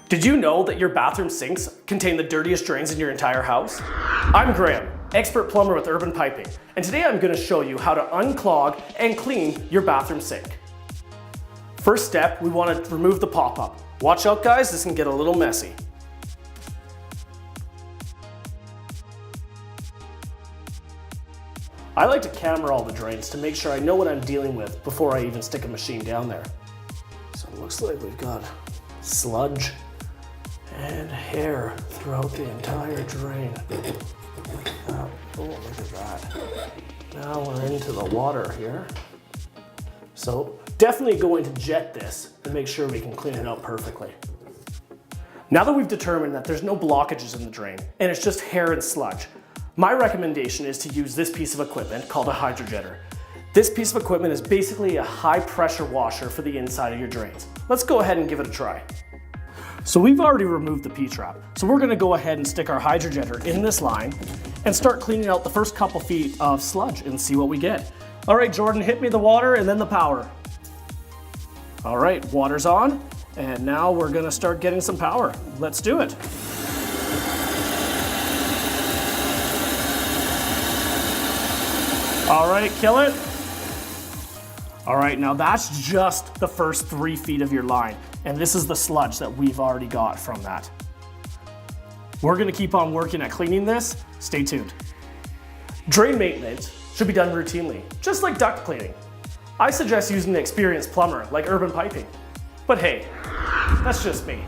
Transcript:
Did you know that your bathroom sinks contain the dirtiest drains in your entire house? I'm Graham, expert plumber with Urban Piping, and today I'm going to show you how to unclog and clean your bathroom sink. First step, we want to remove the pop-up. Watch out guys, this can get a little messy. I like to camera all the drains to make sure I know what I'm dealing with before I even stick a machine down there. So it looks like we've got sludge and hair throughout the entire drain. Oh, look at that. Now we're into the water here. So definitely going to jet this and make sure we can clean it out perfectly. Now that we've determined that there's no blockages in the drain and it's just hair and sludge, my recommendation is to use this piece of equipment called a hydrojetter. This piece of equipment is basically a high pressure washer for the inside of your drains. Let's go ahead and give it a try. So we've already removed the P-trap, so we're gonna go ahead and stick our hydrojetter in this line and start cleaning out the first couple feet of sludge and see what we get. All right, Jordan, hit me the water and then the power. All right, water's on, and now we're gonna start getting some power. Let's do it. All right, kill it. All right, now that's just the first 3 feet of your line. And this is the sludge that we've already got from that. We're gonna keep on working at cleaning this. Stay tuned. Drain maintenance should be done routinely, just like duct cleaning. I suggest using an experienced plumber like Urban Piping. But hey, that's just me.